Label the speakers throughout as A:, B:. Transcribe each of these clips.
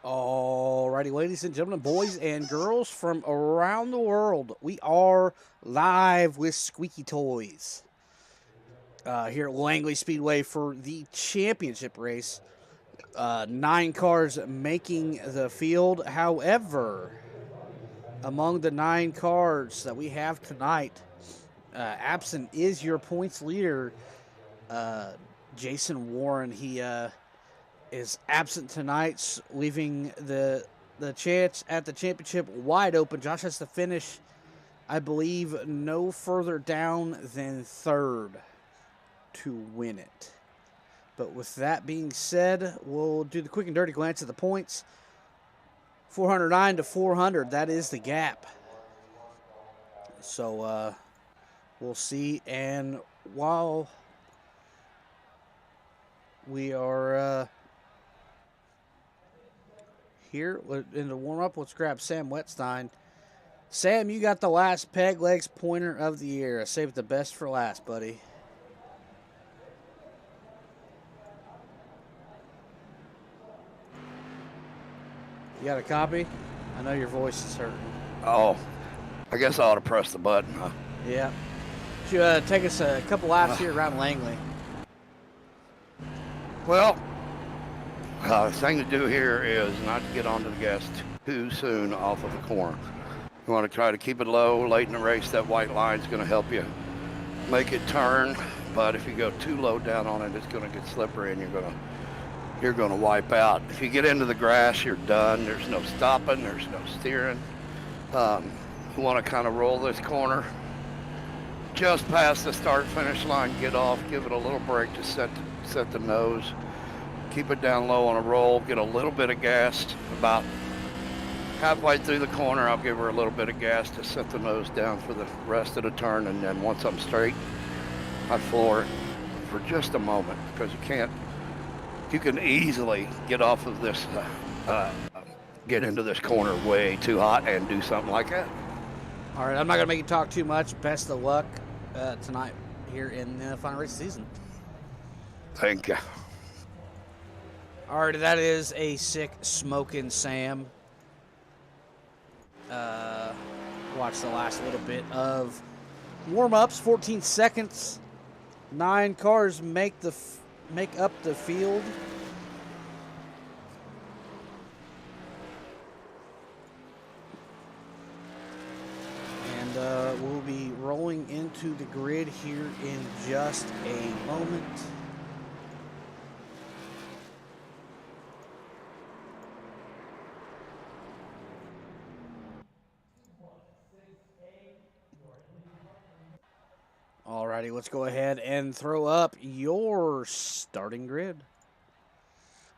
A: Alrighty, ladies and gentlemen, boys and girls from around the world, we are live with Squeaky Toys here at Langley Speedway for the championship race. 9 cars making the field. However, among the 9 cars that we have tonight, absent is your points leader, Jason Warren. He is absent tonight, leaving the chance at the championship wide open. Josh has to finish, I believe, no further down than third to win it. But with that being said, we'll do the quick and dirty glance at the points. 409 to 400, that is the gap. So we'll see. And while we are here in the warm-up, let's grab Sam Wetstein. Sam, you got the last peg legs pointer of the year. I saved the best for last, buddy. You got a copy? I know your voice is hurting.
B: Oh, I guess I ought to press the button, huh?
A: Yeah. Should take us a couple laps here around Langley.
B: Well, the thing to do here is not to get onto the gas too soon off of the corner. You want to try to keep it low late in the race. That white line is going to help you make it turn. But if you go too low down on it, it's going to get slippery and you're going to wipe out. If you get into the grass, you're done. There's no stopping. There's no steering. You want to kind of roll this corner just past the start-finish line, get off, give it a little brake to set the nose. Keep it down low on a roll, get a little bit of gas. About halfway through the corner, I'll give her a little bit of gas to set the nose down for the rest of the turn, and then once I'm straight, I floor it for just a moment, because you can easily get off of this, get into this corner way too hot and do something like that.
A: All right, I'm not going to make you talk too much. Best of luck tonight here in the final race season.
B: Thank you.
A: All right, that is a sick smoking Sam. Watch the last little bit of warm-ups, 14 seconds. 9 cars make up the field. And we'll be rolling into the grid here in just a moment. Alrighty, let's go ahead and throw up your starting grid.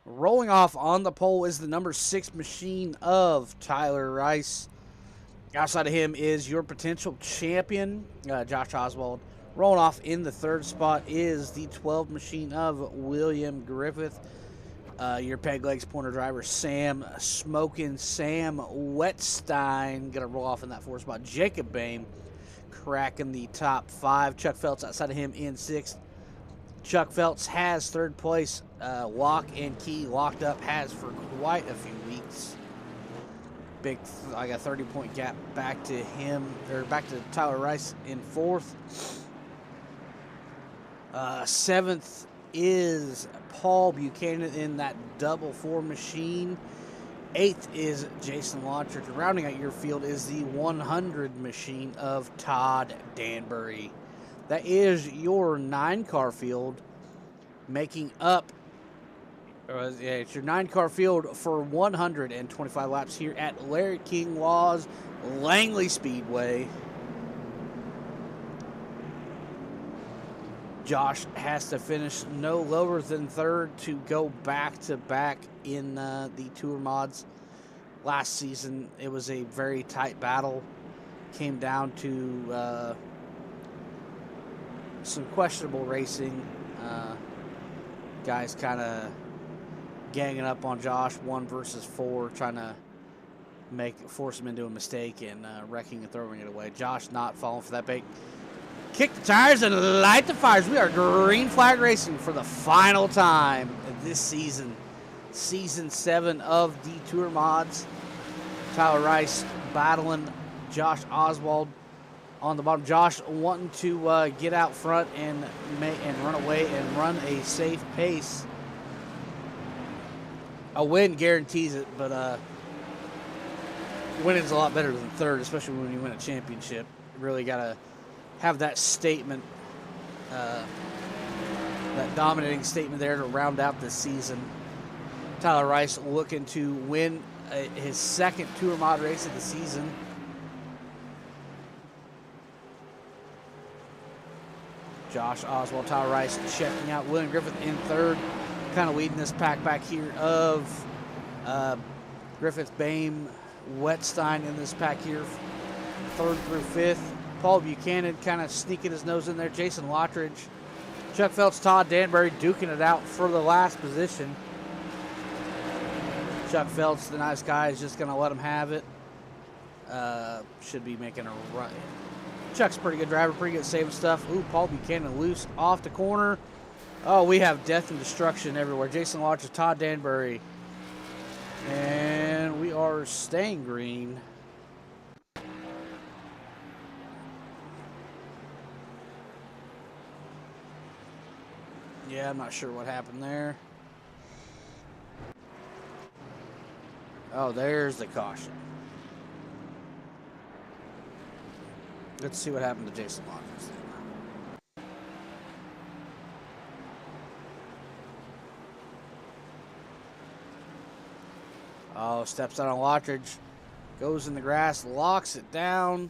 A: Rolling off on the pole is the number 6 machine of Tyler Rice. Outside of him is your potential champion, Josh Oswald. Rolling off in the 3rd spot is the 12 machine of William Griffith. Your peg legs pointer driver, Sam Wetstein. Going to roll off in that 4th spot. Jacob Bain cracking the top 5. Chuck Phelps outside of him in 6th. Chuck Phelps has 3rd place. Lock and key locked up, has for quite a few weeks. I got 30-point gap back to him, or back to Tyler Rice in 4th. 7th is Paul Buchanan in that double 4 machine. 8th is Jason Launcher. Rounding out your field is the 100 machine of Todd Danbury. That is your 9-car field, making up. It's your 9-car field for 125 laps here at Larry King Law's Langley Speedway. Josh has to finish no lower than 3rd to go back-to-back in the Tour Mods. Last season, it was a very tight battle. Came down to some questionable racing. Guys kind of ganging up on Josh, 1 versus 4, trying to force him into a mistake and wrecking and throwing it away. Josh not falling for that bait. Kick the tires and light the fires. We are green flag racing for the final time this season. Season 7 of the Tour Mods. Tyler Rice battling Josh Oswald on the bottom. Josh wanting to get out front and run away and run a safe pace. A win guarantees it, but winning's a lot better than third, especially when you win a championship. You really got to have that statement, that dominating statement there to round out the season. Tyler Rice looking to win his second Tour Mod race of the season. Josh Oswald, Tyler Rice checking out. William Griffith in third, kind of leading this pack back here of Griffith, Bame, Wetstein in this pack here, third through fifth. Paul Buchanan kind of sneaking his nose in there. Jason Lottridge, Chuck Phelps, Todd Danbury duking it out for the last position. Chuck Phelps, the nice guy, is just going to let him have it. Should be making a run. Chuck's a pretty good driver, pretty good at saving stuff. Ooh, Paul Buchanan loose off the corner. Oh, we have death and destruction everywhere. Jason Lottridge, Todd Danbury. And we are staying green. Yeah, I'm not sure what happened there. Oh, there's the caution. Let's see what happened to Jason Lottridge. Oh, steps out on Lottridge. Goes in the grass, locks it down.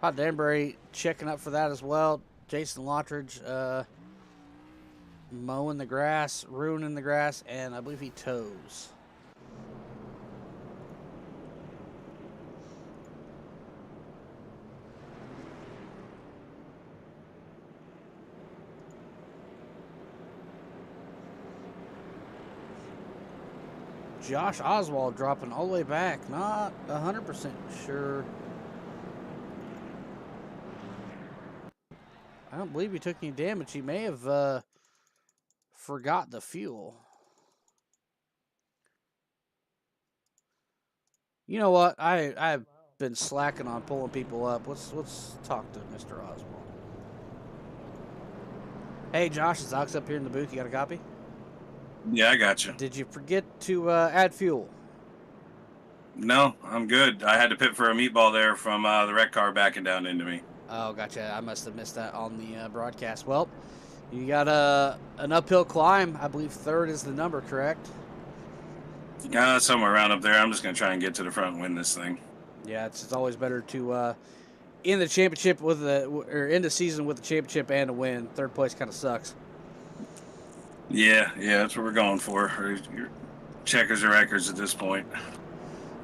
A: Todd Danbury checking up for that as well. Jason Lottridge mowing the grass, ruining the grass, and I believe he toes. Josh Oswald dropping all the way back. Not 100% sure. I don't believe he took any damage. He may have forgot the fuel. You know what? I've been slacking on pulling people up. Let's talk to Mr. Oswald. Hey, Josh, it's Alex up here in the booth. You got a copy?
C: Yeah, I got you.
A: Did you forget to add fuel?
C: No, I'm good. I had to pit for a meatball there from the wreck car backing down into me.
A: Oh, gotcha. I must have missed that on the broadcast. Well, you got an uphill climb. I believe third is the number, correct?
C: Somewhere around up there. I'm just going to try and get to the front and win this thing.
A: Yeah, it's always better to end the championship with end the season with the championship and a win. Third place kind of sucks.
C: Yeah, that's what we're going for. Your checkers or records at this point.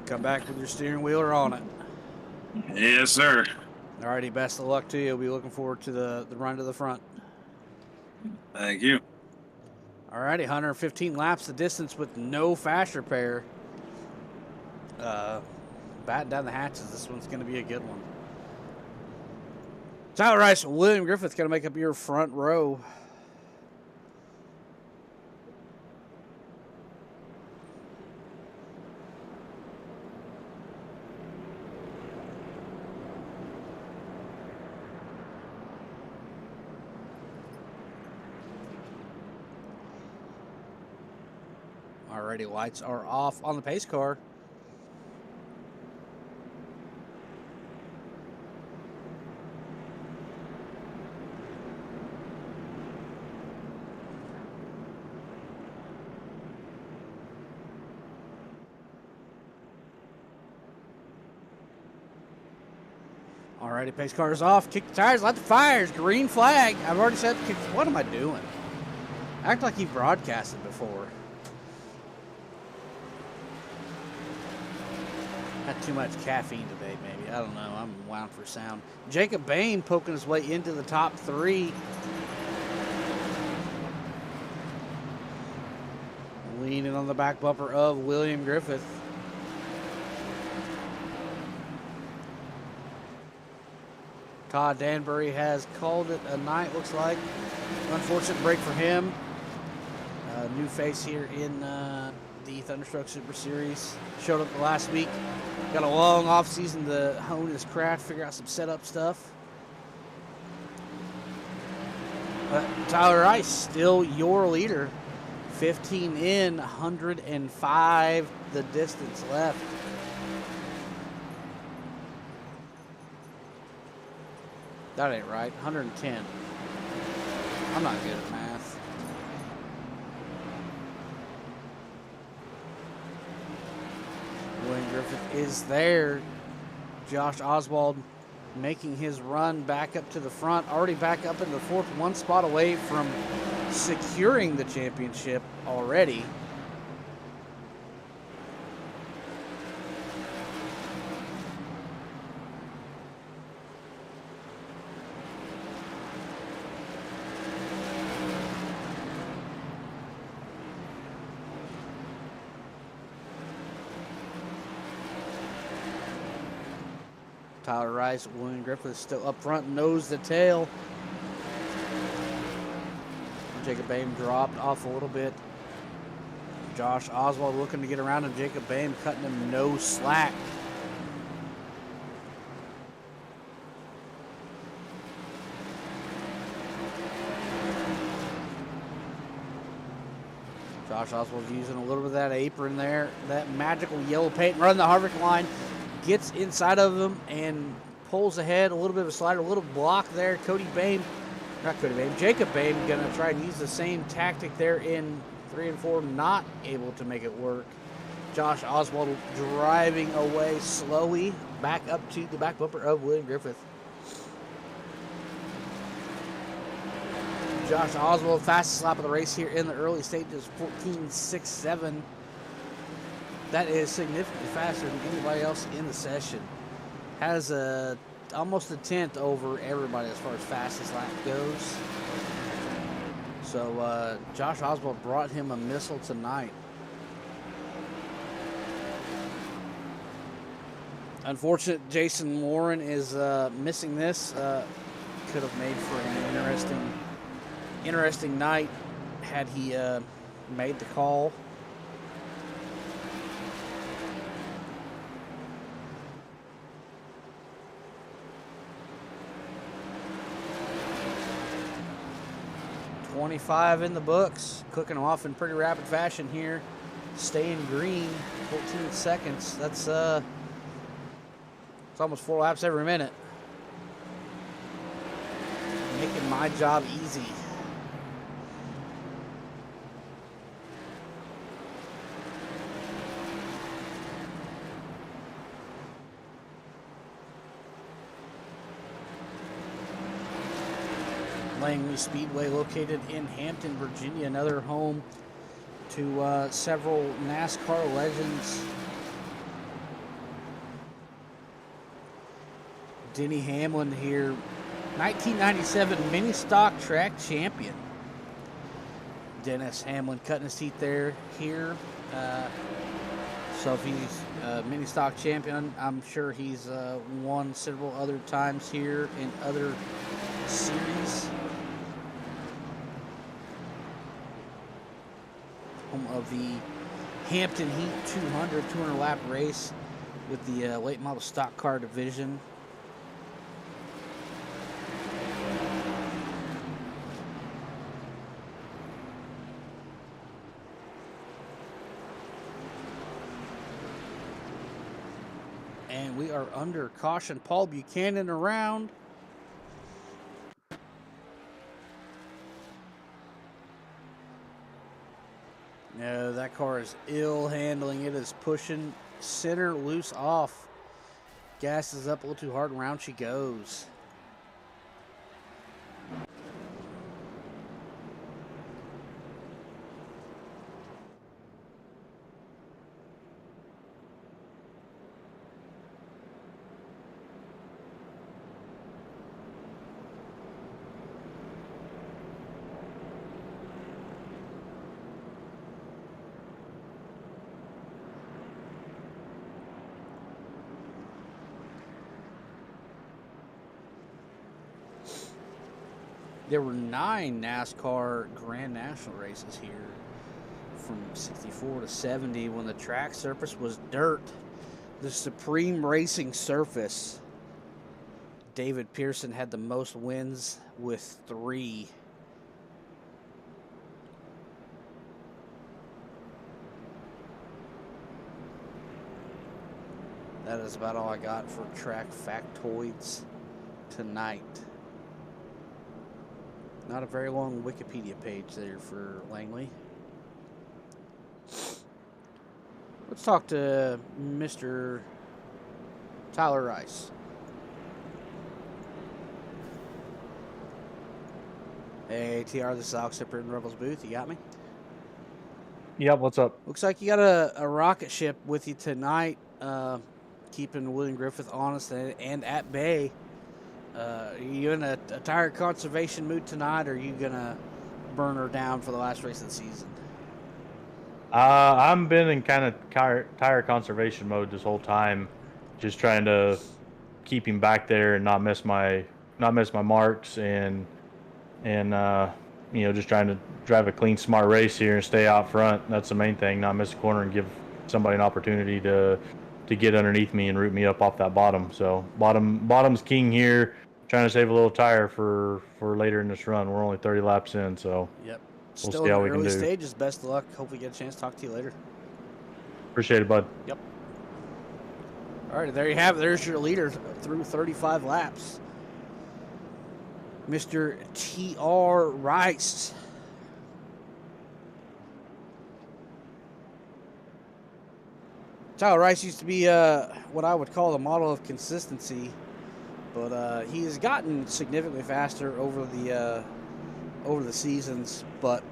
A: Come back with your steering wheel or on it.
C: Yes, sir.
A: Alrighty, best of luck to you. We'll be looking forward to the run to the front.
C: Thank you.
A: Alrighty, 115 laps the distance with no fast repair. Batten down the hatches. This one's going to be a good one. Tyler Rice, William Griffith going to make up your front row. Alrighty, lights are off on the pace car. Alrighty, pace car is off. Kick the tires, light the fires. Green flag. I've already said kick. What am I doing? Act like you broadcasted before. Had too much caffeine today, maybe. I don't know. I'm wound for sound. Jacob Bain poking his way into the top three. Leaning on the back bumper of William Griffith. Todd Danbury has called it a night, looks like. Unfortunate break for him. a new face here in the Thunderstruck Super Series. Showed up last week. Got a long off season to hone his craft, figure out some setup stuff. But Tyler Rice, still your leader. 15 in, 105 the distance left. That ain't right. 110. I'm not good at math. William Griffith is there. Josh Oswald making his run back up to the front. Already back up in the fourth, one spot away from securing the championship already. Tyler Rice, William Griffith still up front, nose to tail. Jacob Boehm dropped off a little bit. Josh Oswald looking to get around him. Jacob Boehm cutting him no slack. Josh Oswald using a little bit of that apron there. That magical yellow paint. Running the Harvick line. Gets inside of him and pulls ahead. A little bit of a slider, a little block there. Jacob Boehm going to try and use the same tactic there in 3 and 4. Not able to make it work. Josh Oswald driving away slowly back up to the back bumper of William Griffith. Josh Oswald, fastest lap of the race here in the early stages, 14.67. That is significantly faster than anybody else in the session. Has almost a tenth over everybody as far as fastest lap goes. So Josh Oswald brought him a missile tonight. Unfortunate, Jason Warren is missing this. Could have made for an interesting night had he made the call. $25 in the books, cooking them off in pretty rapid fashion here. Staying green, 14 seconds. That's it's almost 4 laps every minute. Making my job easy. Langley Speedway, located in Hampton, Virginia, another home to several NASCAR legends. Denny Hamlin here, 1997 mini stock track champion. Dennis Hamlin cutting his teeth there here. So if he's a mini stock champion, I'm sure he's won several other times here in other series. Home of the Hampton Heat 200 lap race with the late model stock car division. And we are under caution. Paul Buchanan around. No, that car is ill handling. It is pushing center loose off. Gas is up a little too hard and round she goes. There were 9 NASCAR Grand National races here from 64 to 70 when the track surface was dirt. The supreme racing surface. David Pearson had the most wins with 3. That is about all I got for track factoids tonight. Not a very long Wikipedia page there for Langley. Let's talk to Mr. Tyler Rice. Hey, TR, this is Alex Zipper in Rebels booth. You got me?
D: Yep, what's up?
A: Looks like you got a rocket ship with you tonight, keeping William Griffith honest and at bay. Are you in a tire conservation mood tonight, or are you going to burn her down for the last race of the season?
D: I've been in kind of tire conservation mode this whole time, just trying to keep him back there and not miss my marks, and just trying to drive a clean, smart race here and stay out front. That's the main thing, not miss a corner and give somebody an opportunity to get underneath me and root me up off that bottom. So bottom's king here. Trying to save a little tire for later in this run. We're only 30 laps in, so
A: yep.
D: We'll
A: Still
D: see how
A: in
D: we
A: the
D: can
A: early
D: do.
A: stages. Best of luck. Hopefully get a chance to talk to you later.
D: Appreciate it, bud.
A: Yep. All right, there you have it. There's your leader through 35 laps. Mr. T.R. Rice. Tyler Rice used to be what I would call the model of consistency, but he has gotten significantly faster over the seasons, but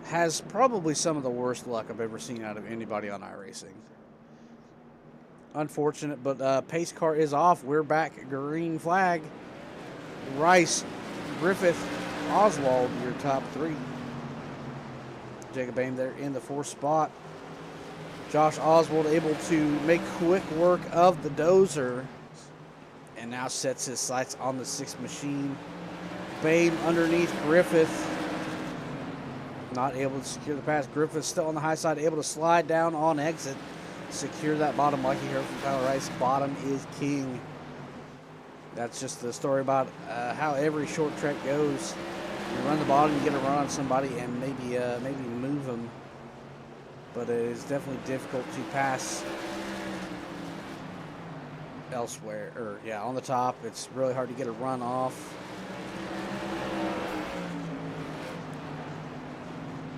A: has probably some of the worst luck I've ever seen out of anybody on iRacing. Unfortunate, but pace car is off. We're back. Green flag. Rice, Griffith, Oswald, your top 3. Jacob Bain there in the 4th spot. Josh Oswald able to make quick work of the dozer and now sets his sights on the 6th machine. Bain underneath Griffith. Not able to secure the pass. Griffith still on the high side, able to slide down on exit. Secure that bottom like you heard from Tyler Rice. Bottom is king. That's just the story about how every short track goes. You run the bottom, you get a run on somebody, and maybe move them. But it is definitely difficult to pass elsewhere. On the top, it's really hard to get a run off.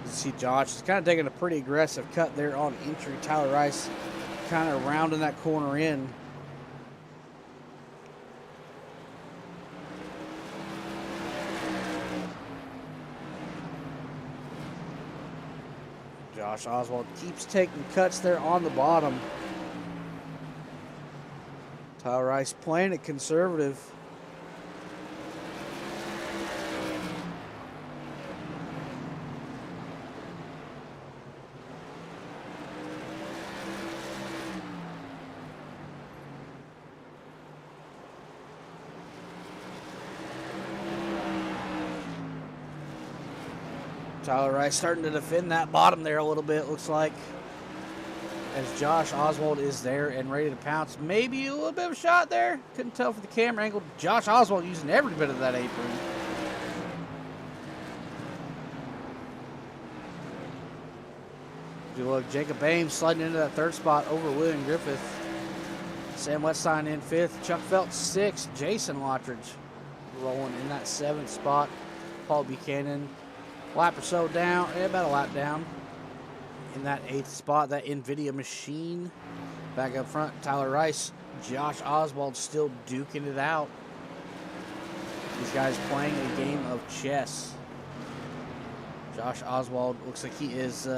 A: You see Josh is kind of taking a pretty aggressive cut there on entry. Tyler Rice kind of rounding that corner in. Josh Oswald keeps taking cuts there on the bottom. Tyler Rice playing it conservative. Tyler Rice starting to defend that bottom there a little bit, looks like, as Josh Oswald is there and ready to pounce. Maybe a little bit of a shot there. Couldn't tell for the camera angle. Josh Oswald using every bit of that apron. If you look, Jacob Ames sliding into that 3rd spot over William Griffith. Sam Westside in 5th. Chuck Felt 6th. Jason Lottridge rolling in that 7th spot. Paul Buchanan lap or so down, about a lap down in that 8th spot. That NVIDIA machine back up front. Tyler Rice, Josh Oswald still duking it out. These guys playing a game of chess. Josh Oswald looks like he is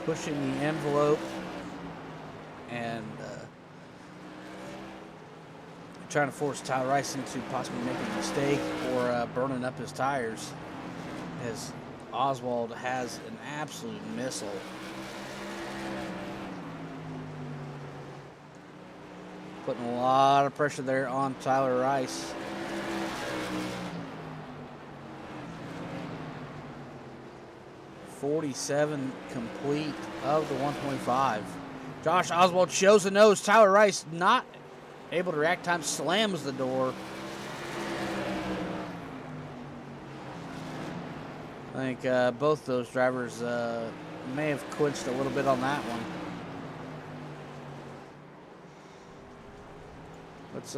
A: pushing the envelope and trying to force Tyler Rice into possibly making a mistake or burning up his tires, as Oswald has an absolute missile. Putting a lot of pressure there on Tyler Rice. 47 complete of the 125. Josh Oswald shows the nose. Tyler Rice not able to react. Time slams the door. I think both those drivers may have quenched a little bit on that one. Let's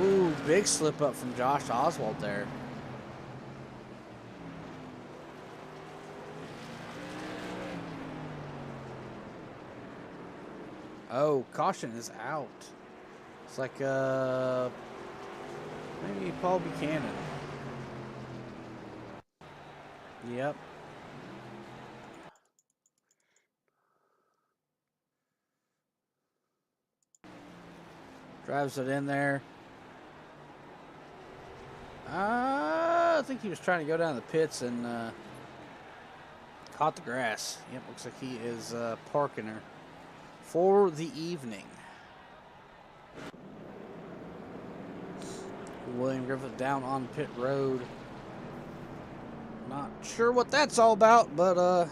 A: ooh, big slip up from Josh Oswald there. Oh, caution is out. It's like maybe Paul Buchanan. Yep. Drives it in there. I think he was trying to go down the pits and caught the grass. Yep, looks like he is parking her for the evening. William Griffith down on pit road. Not sure what that's all about, but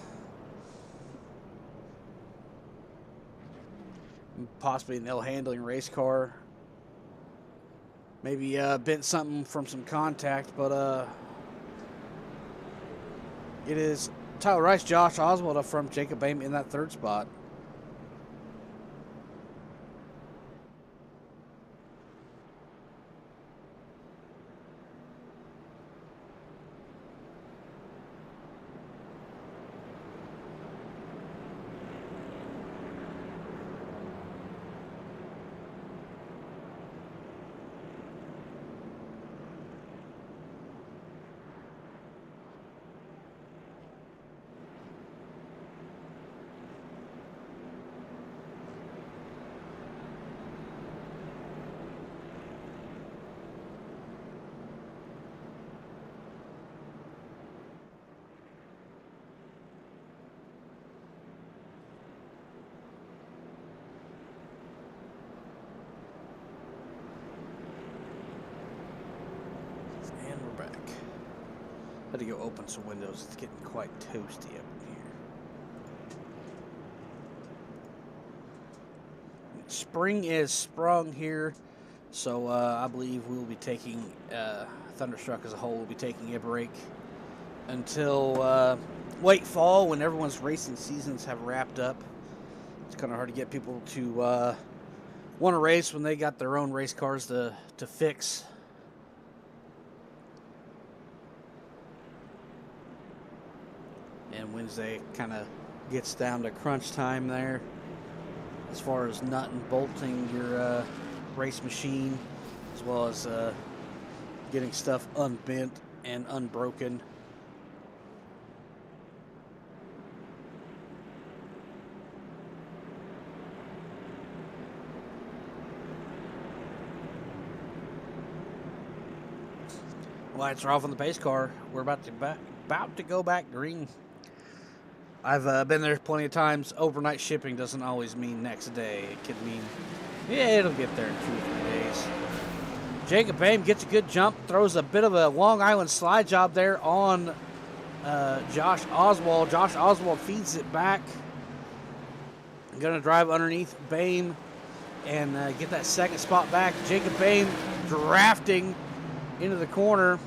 A: possibly an ill-handling race car. Maybe bent something from some contact, but it is Tyler Rice, Josh Oswald up from Jacob Boehm in that third spot. Had to go open some windows. It's getting quite toasty up in here. Spring is sprung here, so I believe we will be taking Thunderstruck as a whole will be taking a break until late fall when everyone's racing seasons have wrapped up. It's kind of hard to get people to want to race when they got their own race cars to fix. And Wednesday kind of gets down to crunch time there as far as nut and bolting your race machine, as well as getting stuff unbent and unbroken. Lights are off on the pace car. We're about to go back green. I've been there plenty of times. Overnight shipping doesn't always mean next day. It could mean, yeah, it'll get there in 2 or 3 days. Jacob Boehm gets a good jump, throws a bit of a Long Island slide job there on Josh Oswald. Josh Oswald feeds it back. Going to drive underneath Boehm and get that second spot back. Jacob Boehm drafting into the corner.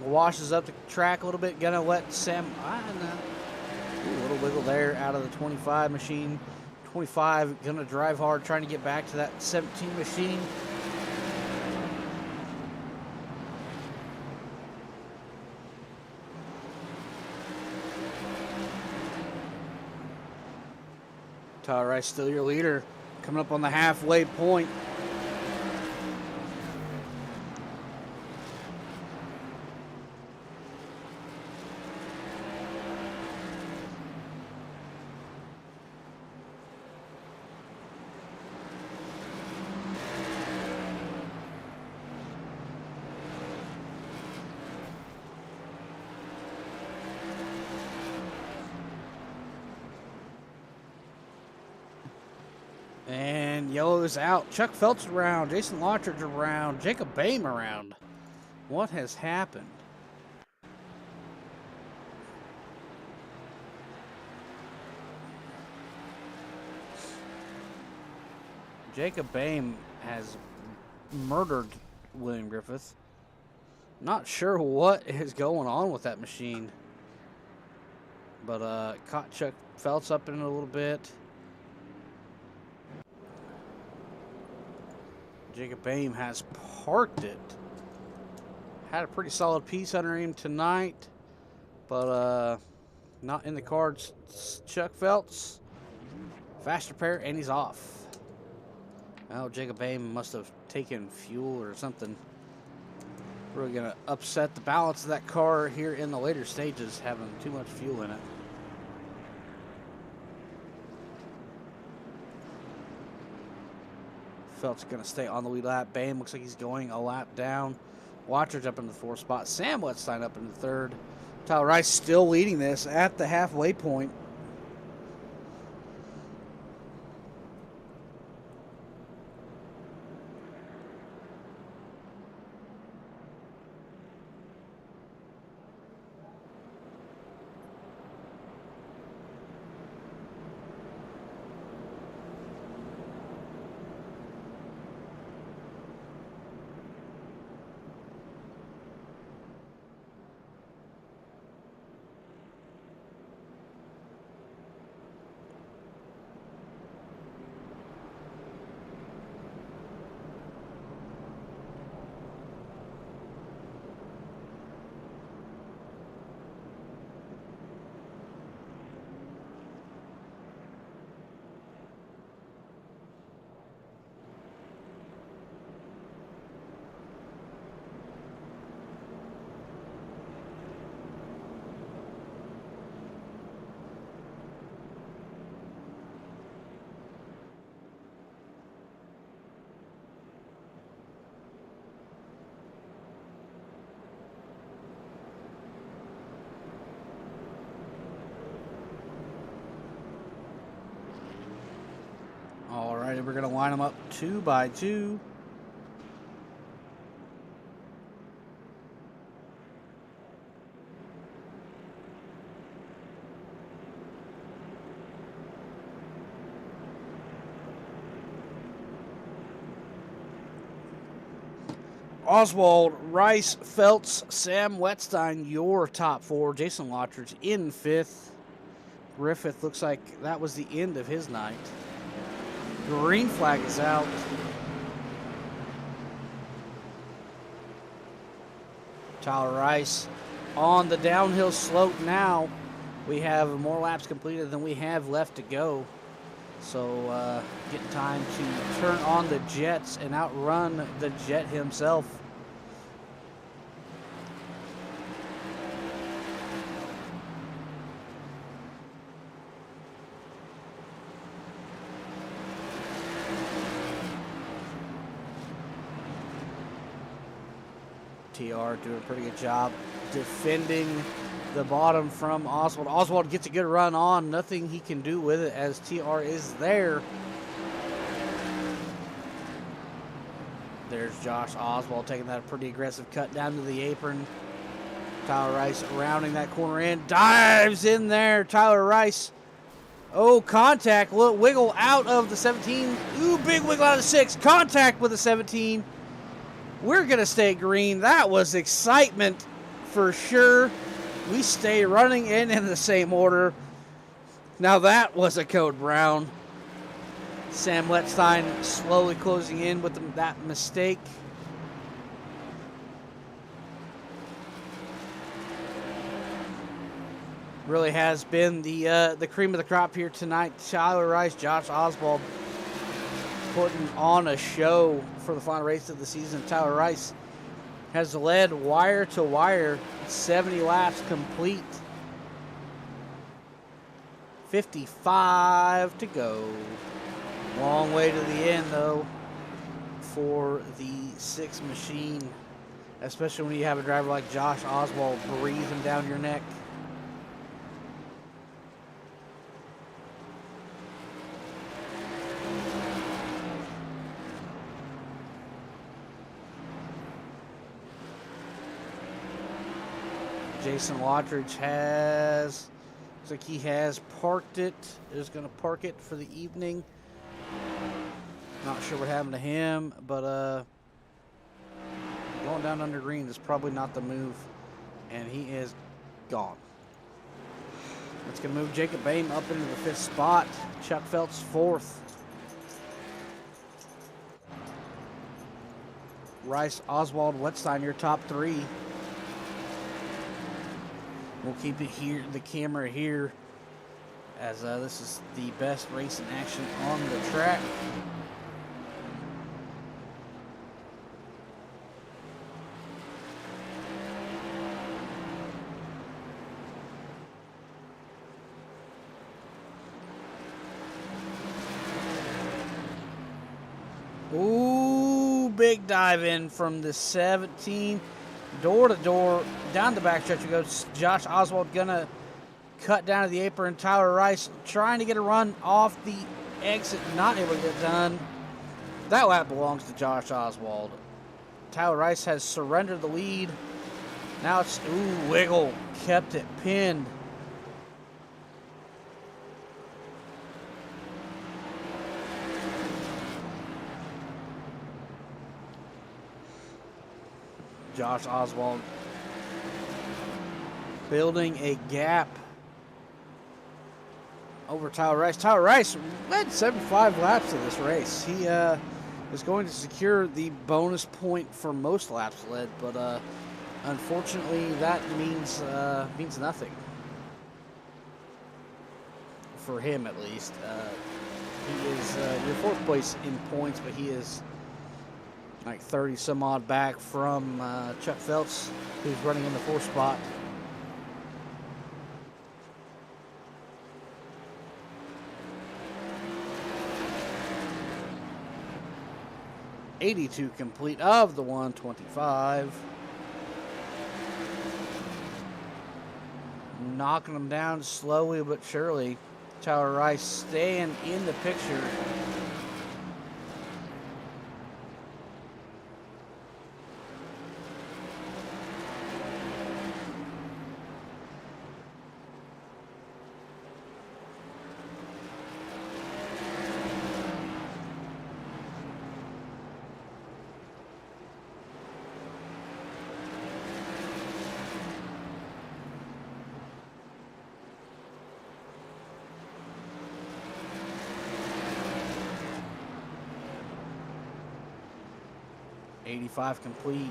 A: Washes up the track a little bit. Going to let Sam... a little wiggle there out of the 25 machine. 25 going to drive hard, trying to get back to that 17 machine. Tyler Rice still your leader. Coming up on the halfway point. And yellow is out. Chuck Phelps around. Jason Lottridge around. Jacob Boehm around. What has happened? Jacob Boehm has murdered William Griffith. Not sure what is going on with that machine. But caught Chuck Phelps up in it a little bit. Jacob Boehm has parked it. Had a pretty solid piece under him tonight. But not in the cards. Chuck Phelps. Fast repair, and he's off. Oh, Jacob Boehm must have taken fuel or something. Really going to upset the balance of that car here in the later stages, having too much fuel in it. Phelps going to stay on the lead lap. Boehm looks like he's going a lap down. Watcher's up in the 4th spot. Sam Wetstein up in the 3rd. Tyler Rice still leading this at the halfway point. All right, we're going to line them up 2 by 2. Oswald, Rice, Phelps, Sam Wetstein, your top 4. Jason Lottridge in 5th. Griffith looks like that was the end of his night. Green flag is out. Tyler Rice on the downhill slope now. We have more laps completed than we have left to go. So getting time to turn on the jets and outrun the jet himself. TR doing a pretty good job defending the bottom from Oswald. Oswald gets a good run on. Nothing he can do with it as TR is there. There's Josh Oswald taking that pretty aggressive cut down to the apron. Tyler Rice rounding that corner in. Dives in there. Tyler Rice. Oh, contact. Little wiggle out of the 17. Ooh, big wiggle out of the 6. Contact with the 17. We're going to stay green. That was excitement for sure. We stay running in the same order. Now that was a code brown. Sam Wetstein slowly closing in with that mistake. Really has been the cream of the crop here tonight. Tyler Rice, Josh Oswald putting on a show for the final race of the season. Tyler Rice has led wire to wire, 70 laps complete. 55 to go. Long way to the end, though, for the 6 machine, especially when you have a driver like Josh Oswald breathing down your neck. Jason Lottridge has, looks like he has parked it, is going to park it for the evening. Not sure what happened to him, but going down under green is probably not the move, and he is gone. It's going to move Jacob Boehm up into the 5th spot. Chuck Phelps 4th. Rice, Oswald, Wetstein, your top 3. We'll keep it here, the camera here, as this is the best racing action on the track. Ooh, big dive in from the 17. Door to door, down the backstretch it goes. Josh Oswald gonna cut down to the apron. Tyler Rice trying to get a run off the exit, not able to get done. That lap belongs to Josh Oswald. Tyler Rice has surrendered the lead. Now it's, ooh, Wiggle kept it pinned. Josh Oswald building a gap over Tyler Rice. Tyler Rice led 75 laps of this race. He is going to secure the bonus point for most laps led, but unfortunately that means nothing for him, at least. He is your 4th place in points, but he is like 30 some odd back from Chuck Phelps, who's running in the 4th spot. .82 complete of the 125. Knocking them down slowly but surely. Tyler Rice staying in the picture. .85 complete.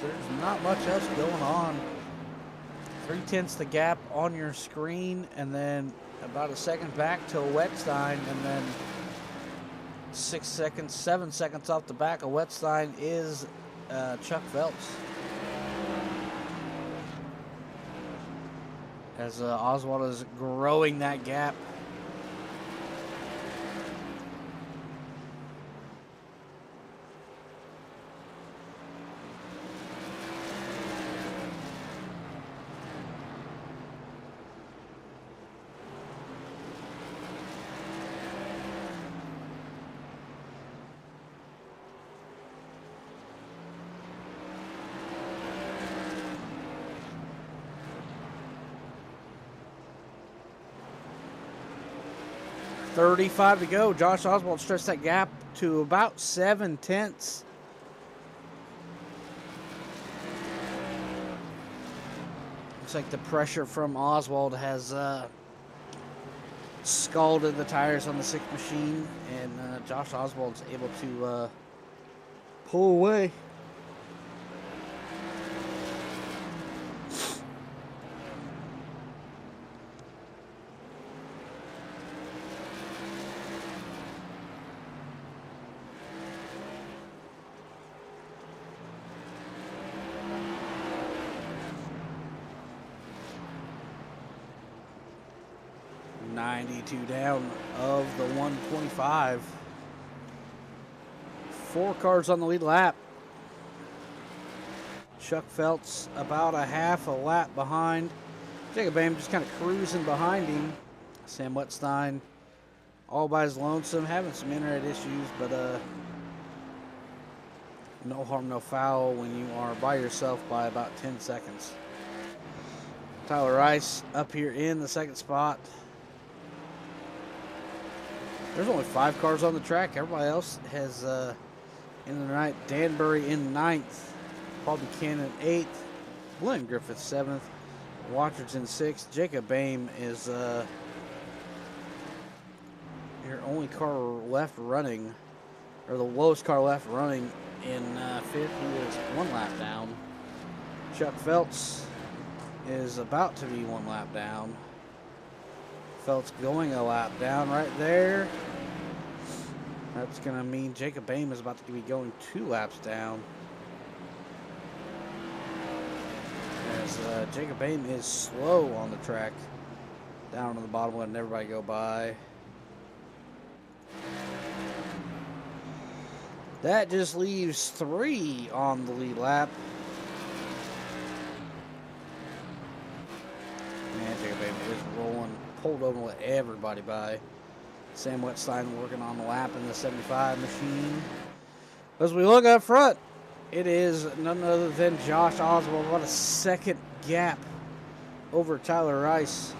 A: There's not much else going on. 3/10 the gap on your screen, and then about a second back to Wetstein, and then 7 seconds off the back of Wetstein is Chuck Phelps. As Oswald is growing that gap. .35 to go. Josh Oswald stretched that gap to about 7/10. Looks like the pressure from Oswald has scalded the tires on the 6th machine, and Josh Oswald's able to pull away. .92 down of the 125. 4 cars on the lead lap. Chuck Phelps about a half a lap behind. Jacob Boehm just kind of cruising behind him. Sam Wetstein all by his lonesome, having some internet issues, but no harm, no foul when you are by yourself by about 10 seconds. Tyler Rice up here in the second spot. There's only 5 cars on the track. Everybody else has in the ninth. Danbury in ninth. Paul Buchanan 8th. Glenn Griffith 7th. Watcherton 6th. Jacob Bain is your only car left running, or the lowest car left running in 5th. He is 1 lap down. Chuck Phelps is about to be 1 lap down. Phelps going a lap down right there. That's going to mean Jacob Bain is about to be going 2 laps down. As Jacob Bain is slow on the track. Down to the bottom, letting everybody go by. That just leaves 3 on the lead lap. Man, Jacob Bain is rolling. Pulled over to let everybody by. Sam Wetstein working on the lap in the 75 machine. As we look up front, it is none other than Josh Oswald. What a second gap over Tyler Rice.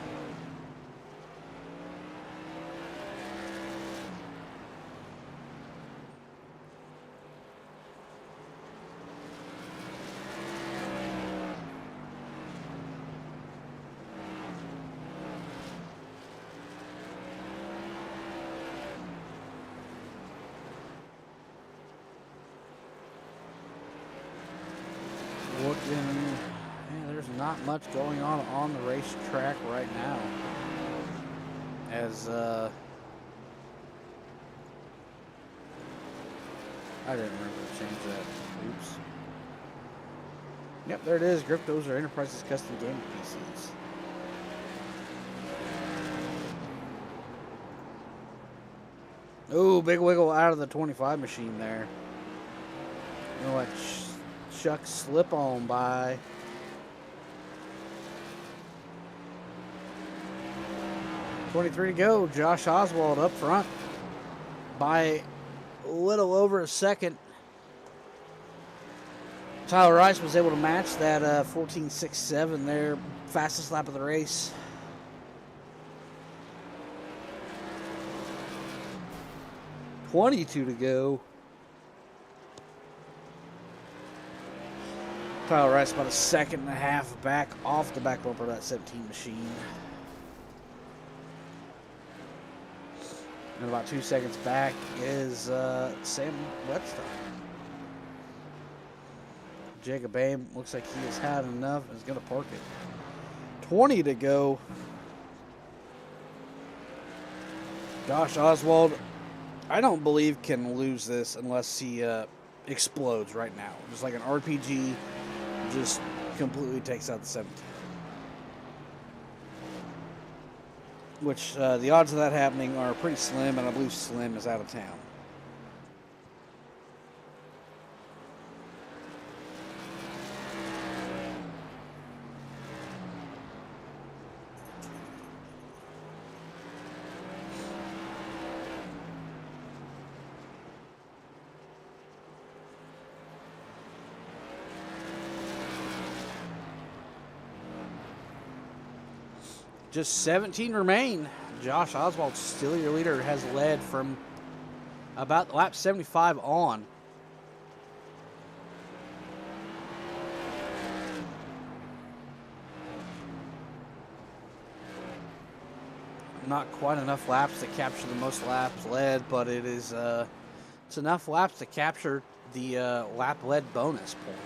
A: There's not much going on the racetrack right now. As I didn't remember to change that. Oops. Yep, there it is. Grip Dozer Enterprises custom gaming PCs. Oh, big wiggle out of the 25 machine there. You know what? Chuck slip on by. .23 to go. Josh Oswald up front by a little over a second. Tyler Rice was able to match that 14.67 there. Fastest lap of the race. .22 to go. Tyler Rice about a 1.5 seconds back off the back bumper of that 17 machine. And about 2 seconds back is Sam Wetstein. Jacob Bain looks like he has had enough and is going to park it. 20 to go. Josh Oswald, I don't believe can lose this unless he explodes right now. Just like an RPG, just completely takes out the 17. Which the odds of that happening are pretty slim, and I believe Slim is out of town. Just 17 remain. Josh Oswald, still your leader, has led from about lap 75 on. Not quite enough laps to capture the most laps led, but it is it's enough laps to capture the lap led bonus point.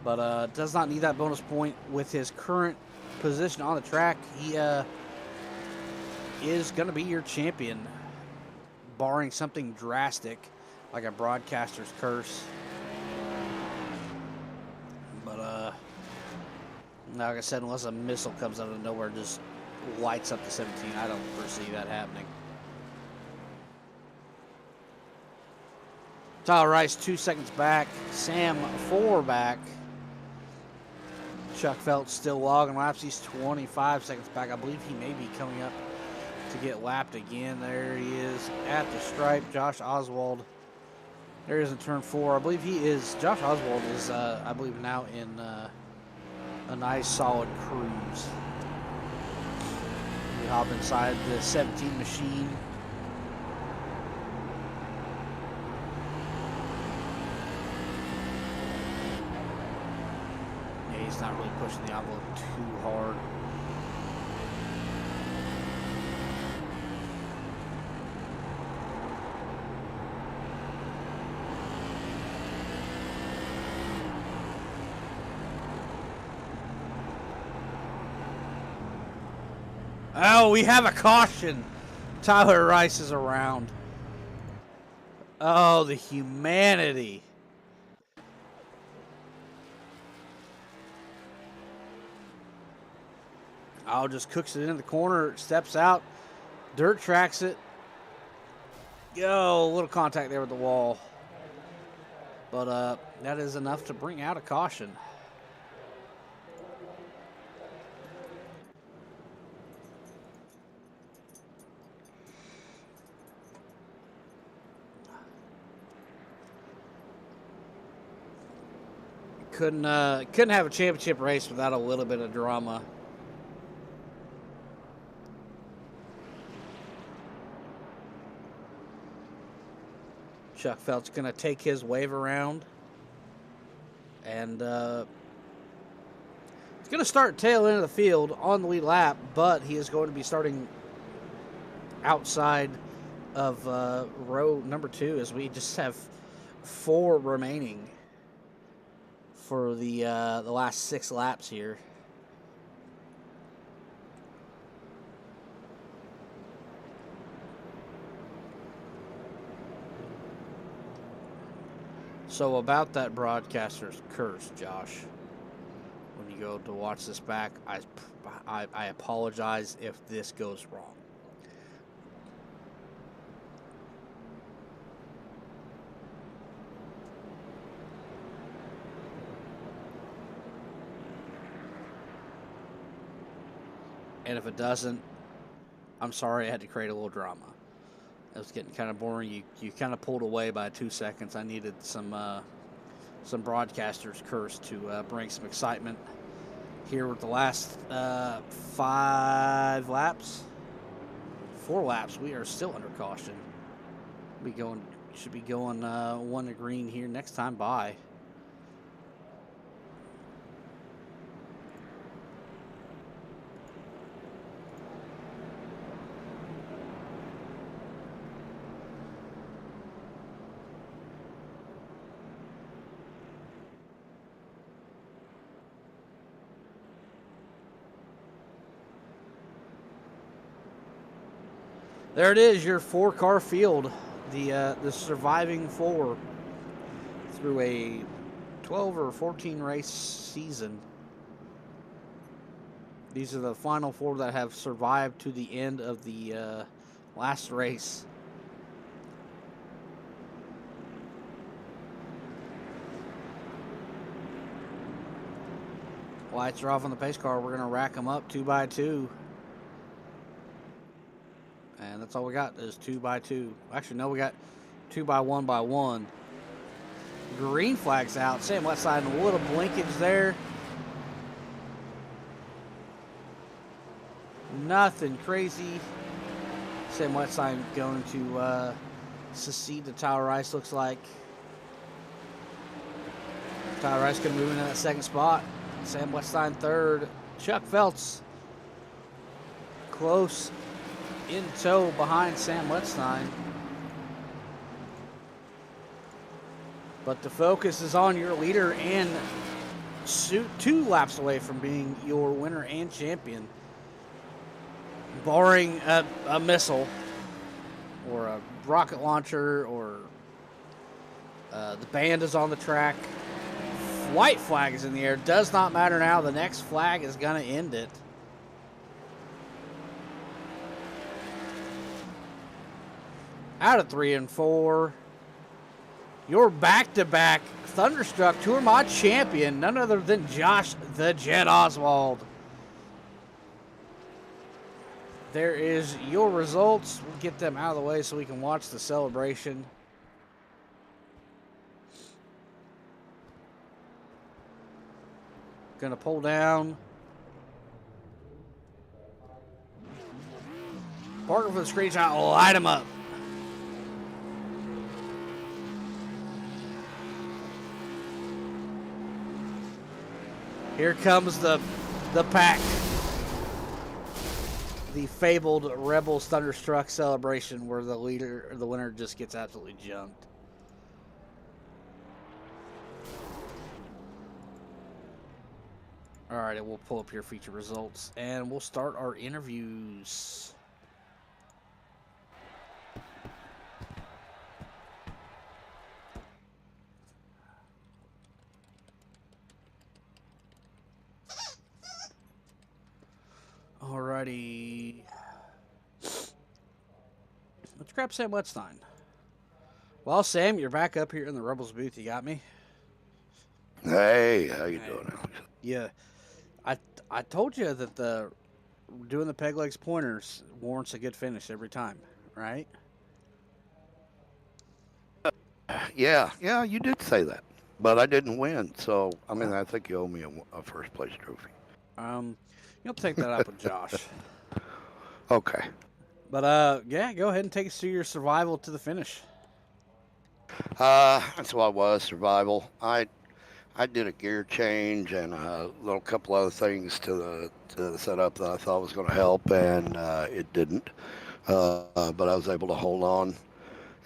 A: But does not need that bonus point with his current position on the track. He is going to be your champion, barring something drastic like a broadcaster's curse. But like I said, unless a missile comes out of nowhere and just lights up the 17, I don't foresee that happening. Tyler Rice 2 seconds back. Sam 4 back. Chuck Phelps still logging laps. He's 25 seconds back. I believe he may be coming up to get lapped again. There he is at the stripe. Josh Oswald. There he is in turn 4. I believe he is. Josh Oswald is, I believe, now in a nice solid cruise. We hop inside the 17 machine. Yeah, he's not really pushing the envelope too hard. Oh, we have a caution. Tyler Rice is around. Oh, the humanity. Oh, just cooks it in the corner, steps out, dirt tracks it. Yo, a little contact there with the wall. But that is enough to bring out a caution. Couldn't have a championship race without a little bit of drama. Chuck Felt's going to take his wave around. And he's going to start tail end of the field on the lead lap, but he is going to be starting outside of row number 2 as we just have 4 remaining for the last 6 laps here. So about that broadcaster's curse, Josh, when you go to watch this back, I apologize if this goes wrong. And if it doesn't, I'm sorry I had to create a little drama. It was getting kind of boring. You kind of pulled away by 2 seconds. I needed some broadcaster's curse to bring some excitement here with the last 5 laps. 4 laps. We are still under caution. Should be going 1 to green here next time by. There it is, your 4-car field, the surviving 4 through a 12 or 14 race season. These are the final 4 that have survived to the end of the last race. Lights are off on the pace car. We're going to rack them up 2 by 2. And that's all we got is 2 by 2. Actually, no, we got 2 by 1 by 1. Green flag's out. Sam Westside, a little blinkage there. Nothing crazy. Sam Westside going to succeed to Tyler Rice, looks like. Tyler Rice going to move into that 2nd spot. Sam Westside 3rd. Chuck Feltz close in tow behind Sam Wetstein. But the focus is on your leader and 2 laps away from being your winner and champion. Barring a missile or a rocket launcher or the band is on the track. White flag is in the air. Does not matter now. The next flag is going to end it. Out of 3 and 4. Your back-to-back Thunderstruck Tour Mod champion, none other than Josh the Jet Oswald. There is your results. We'll get them out of the way so we can watch the celebration. Gonna pull down. Parker for the screenshot. Light him up. Here comes the pack. The fabled Rebels Thunderstruck celebration where the winner just gets absolutely junked. All right, we'll pull up your feature results and we'll start our interviews. Alrighty. Let's grab Sam Wetstein. Well, Sam, you're back up here in the Rebels booth. You got me?
B: Hey, how you doing, Alex?
A: Yeah. I told you that doing the peg legs pointers warrants a good finish every time, right?
B: Yeah, you did say that, but I didn't win. So, I mean, I think you owe me a first place trophy.
A: You'll take that up with Josh.
B: Okay.
A: But yeah, go ahead and take us through your survival to the finish.
B: That's what it was, survival. I did a gear change and a little couple other things to the setup that I thought was going to help, and it didn't. But I was able to hold on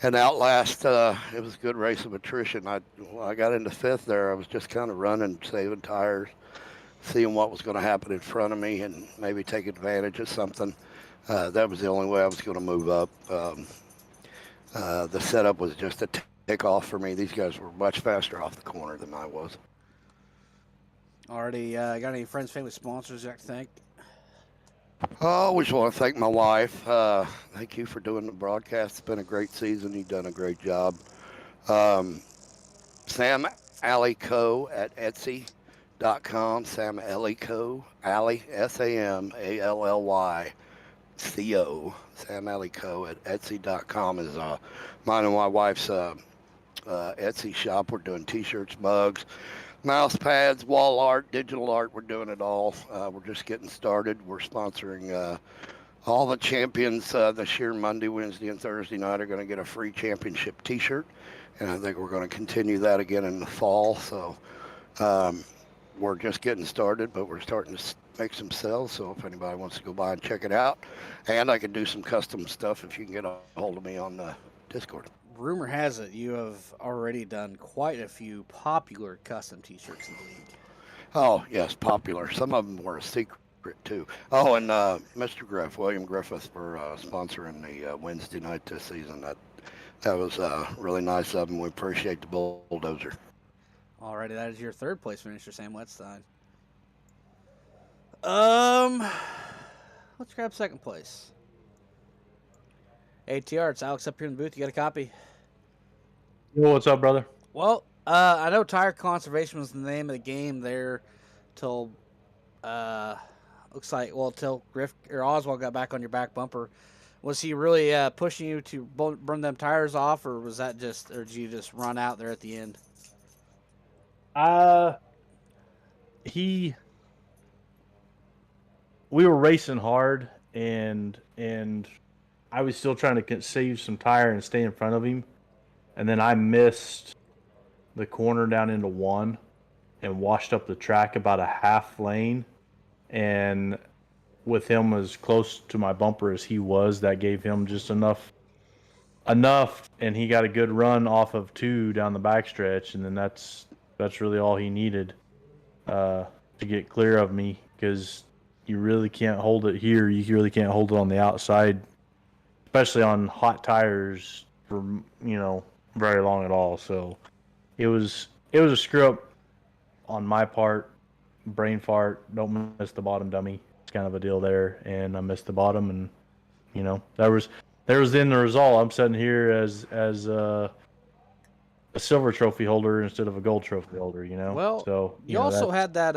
B: and outlast. It was a good race of attrition. When I got into fifth there, I was just kind of running, saving tires, seeing what was going to happen in front of me, and maybe take advantage of something. That was the only way I was going to move up. The setup was just a take off for me. These guys were much faster off the corner than I was.
A: Already got any friends, family, sponsors you like to thank?
B: I always want to thank my wife. Thank you for doing the broadcast. It's been a great season. You've done a great job. Sam Alley Co. at Etsy.com. Sam Alley Co. Alley, SAMALLY CO. Sam Alley Co. at Etsy.com is mine and my wife's Etsy shop. We're doing t-shirts, mugs, mouse pads, wall art, digital art. We're doing it all. We're just getting started. We're sponsoring all the champions this year. Monday, Wednesday, and Thursday night are going to get a free championship t-shirt. And I think we're going to continue that again in the fall. So we're just getting started, but we're starting to make some sales. So if anybody wants to go by and check it out, and I can do some custom stuff if you can get a hold of me on the Discord.
A: Rumor has it you have already done quite a few popular custom t-shirts in the league.
B: Oh, yes, popular. Some of them were a secret, too. Oh, and Mr. Griff, William Griffith, for sponsoring the Wednesday night this season. That was really nice of them. We appreciate the bulldozer.
A: Alrighty, that is your third place finisher, Sam Wetstein. Let's grab second place. ATR, it's Alex up here in the booth. You got a copy?
D: Yo, what's up, brother?
A: Well, I know tire conservation was the name of the game there till looks like till Griff or Oswald got back on your back bumper. Was he really pushing you to burn them tires off, or was that or did you just run out there at the end?
D: We were racing hard, and I was still trying to save some tire and stay in front of him, and then I missed the corner down into one and washed up the track about a half lane, and with him as close to my bumper as he was, that gave him just enough, and he got a good run off of two down the backstretch, and then that's really all he needed to get clear of me, because you really can't hold it here. You really can't hold it on the outside, especially on hot tires for very long at all. So it was a screw up on my part, brain fart. Don't miss the bottom, dummy. It's kind of a deal there, and I missed the bottom, and there was then the result. I'm sitting here as a silver trophy holder instead of a gold trophy holder,
A: Well,
D: so
A: you also had that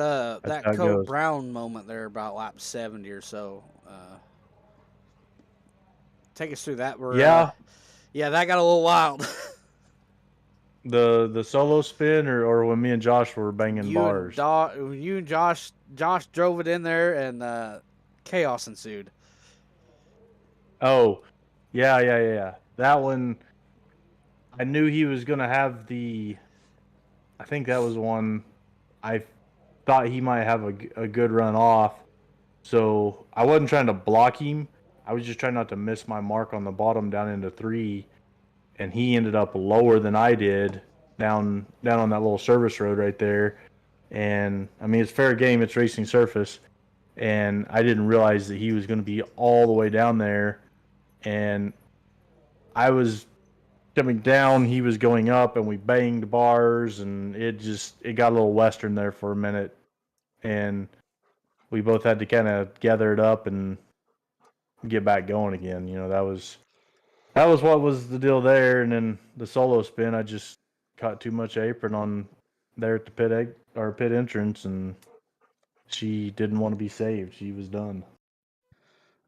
A: Code
D: goes.
A: Brown moment there about lap 70 or so. Take us through that.
D: Yeah.
A: Yeah, that got a little wild.
D: The solo spin or when me and Josh were banging bars?
A: You and Josh drove it in there, and chaos ensued.
D: Oh, yeah. That one, I knew he was gonna have the. I think that was one I thought he might have a good run off. So I wasn't trying to block him. I was just trying not to miss my mark on the bottom down into 3, and he ended up lower than I did down on that little service road right there. And I mean, it's fair game. It's racing surface, and I didn't realize that he was going to be all the way down there. And I was coming down, he was going up, and we banged bars, and it got a little western there for a minute, and we both had to kind of gather it up and get back going again. That was what was the deal there, and then the solo spin, I just caught too much apron on there at the pit entrance, and she didn't want to be saved. She was done.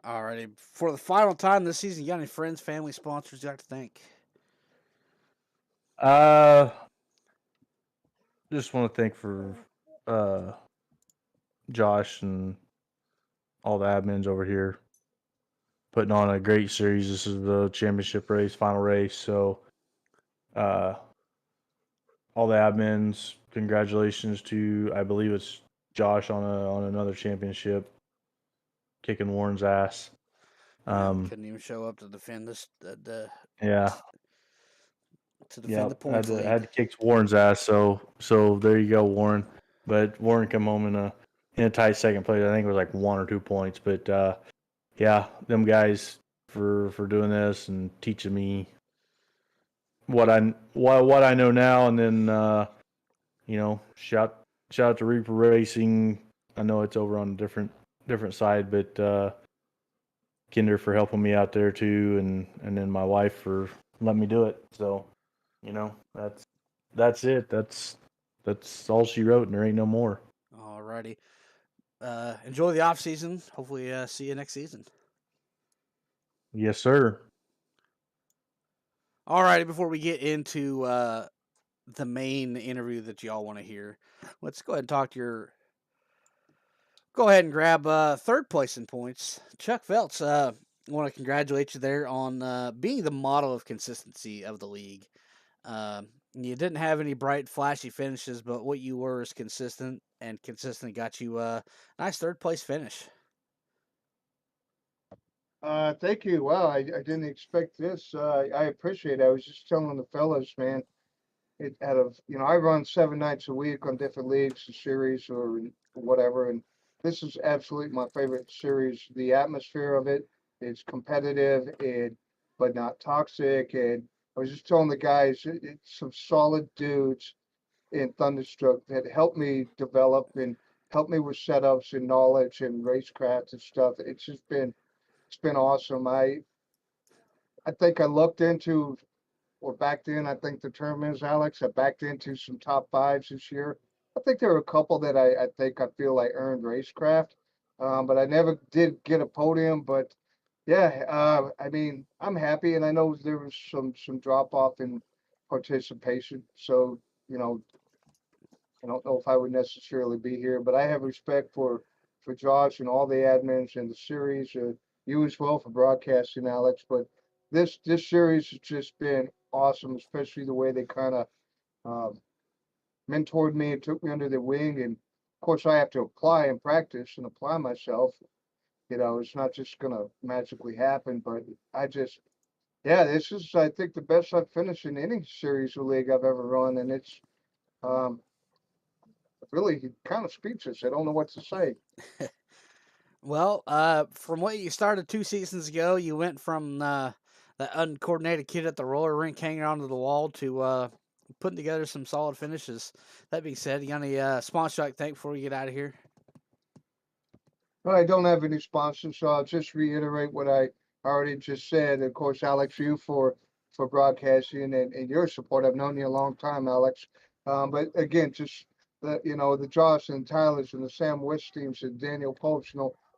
A: Alrighty, for the final time this season, you got any friends, family, sponsors you like to thank?
D: Just want to thank for uh Josh and all the admins over here putting on a great series. This is the championship race, final race. So, uh, all the admins, congratulations to, I believe it's Josh on another championship, kicking Warren's ass.
A: Couldn't even show up to defend this.
D: Yeah,
A: To defend the points lead.
D: had to kick Warren's ass. So there you go, Warren. But Warren come home in a tight second place. I think it was like 1 or 2 points. But yeah, them guys for doing this and teaching me what I know now, and then shout out to Reaper Racing. I know it's over on a different side, but Kinder for helping me out there too, and then my wife for letting me do it. So, that's it. That's all she wrote, and there ain't no more.
A: Alrighty. Enjoy the off season. Hopefully, see you next season.
D: Yes, sir.
A: Alrighty, before we get into the main interview that y'all want to hear, let's go ahead and talk to your. Go ahead and grab third place in points. Chuck Feltz, I want to congratulate you there on being the model of consistency of the league. You didn't have any bright, flashy finishes, but what you were is consistent, and consistent got you a nice third place finish.
E: Thank you. Wow, I didn't expect this. I appreciate it. I was just telling the fellas, man, I run 7 nights a week on different leagues and series or whatever, and this is absolutely my favorite series. The atmosphere of it, it's competitive, but not toxic. And I was just telling the guys, it's some solid dudes in Thunderstruck that helped me develop and helped me with setups and knowledge and racecraft and stuff. It's been awesome. I think I looked into, or back then, I think the term is, Alex, I backed into some top fives this year. I think there were a couple that I think I feel I earned racecraft, but I never did get a podium. But yeah, I mean, I'm happy, and I know there was some drop off in participation. So, you know, I don't know if I would necessarily be here, but I have respect for Josh and all the admins in the series. You as well for broadcasting, Alex. But this series has just been awesome, especially the way they kind of um, mentored me and took me under their wing. And of course, I have to apply and practice and apply myself. It's not just gonna magically happen. But yeah, this is I think the best I've finished in any series or league I've ever run, and it's um, really kind of speechless. I don't know what to say.
A: Well, from what you started 2 seasons ago, you went from that uncoordinated kid at the roller rink hanging onto the wall to putting together some solid finishes. That being said, you got any sponsor like thank before we get out of here?
E: Well, I don't have any sponsors, so I'll just reiterate what I already just said. Of course, Alex, you for broadcasting and your support. I've known you a long time, Alex. But again, just the Josh and Tylers and the Sam West teams and Daniel Popes,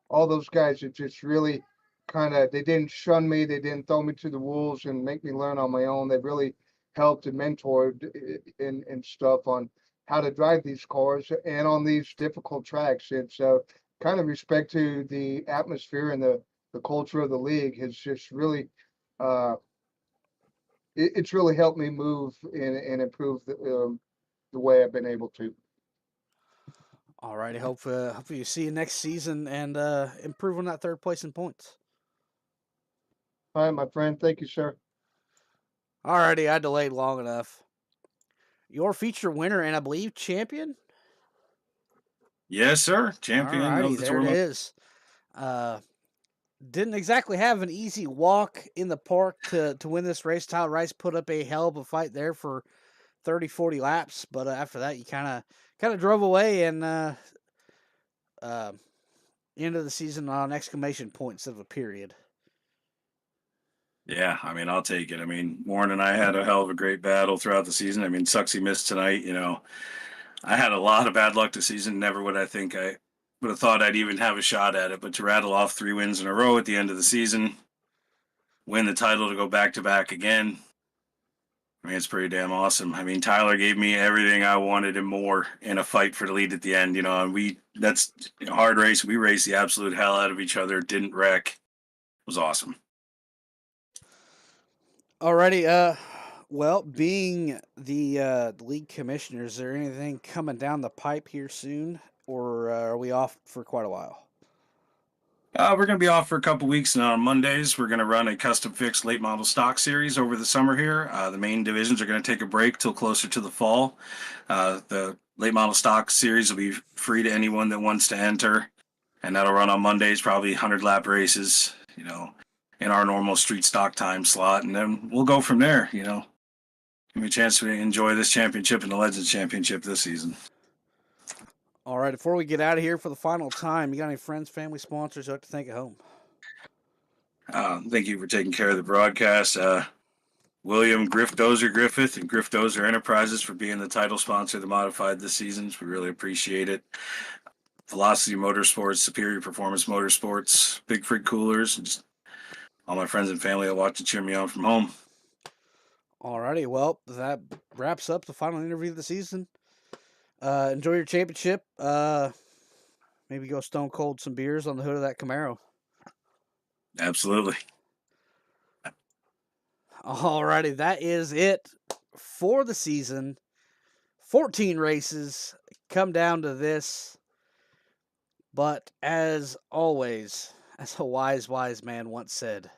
E: all those guys that just really kind of they didn't shun me, they didn't throw me to the wolves and make me learn on my own. They really helped and mentored and stuff on how to drive these cars and on these difficult tracks. It's kind of respect to the atmosphere and the culture of the league has just really it's really helped me move and improve the way I've been able to.
A: All righty. Hopefully you see you next season and improve on that third place in points.
E: All right, my friend. Thank you, sir.
A: All righty. I delayed long enough. Your feature winner and I believe champion.
C: Yes, sir.
A: All
C: Champion
A: righty.
C: of the
A: There it
C: tournament.
A: is. Didn't exactly have an easy walk in the park to win this race. Tyler Rice put up a hell of a fight there for 30, 40 laps, but after that you kind of drove away and end of the season on exclamation point instead of a period.
C: Yeah, I mean, I'll take it. I mean, Warren and I had a hell of a great battle throughout the season. I mean, sucks he missed tonight. You know, I had a lot of bad luck this season. Never would I think I would have thought I'd even have a shot at it. But to rattle off 3 wins in a row at the end of the season, win the title to go back to back again, I mean, it's pretty damn awesome. I mean, Tyler gave me everything I wanted and more in a fight for the lead at the end. You know, and that's a hard race. We raced the absolute hell out of each other. Didn't wreck. It was awesome.
A: Alrighty, well, being the league commissioner, is there anything coming down the pipe here soon, or are we off for quite a while?
C: We're going to be off for a couple weeks, and on Mondays, we're going to run a custom fixed late model stock series over the summer here. The main divisions are going to take a break till closer to the fall. The late model stock series will be free to anyone that wants to enter, and that'll run on Mondays, probably 100 lap races, you know, in our normal street stock time slot, and then we'll go from there, you know. Give me a chance to enjoy this championship and the Legends Championship this season.
A: All right, before we get out of here for the final time, you got any friends, family, sponsors you'd like to thank at home?
C: Thank you for taking care of the broadcast. William Griff Dozer Griffith and Griff Dozer Enterprises for being the title sponsor of the Modified this season. We really appreciate it. Velocity Motorsports, Superior Performance Motorsports, Big Frig Coolers, and just all my friends and family that watch and cheer me on from home.
A: Alrighty, well, that wraps up the final interview of the season. Enjoy your championship. Maybe go stone cold some beers on the hood of that Camaro.
C: Absolutely.
A: Alrighty, that is it for the season. 14 races come down to this. But as always, as a wise man once said,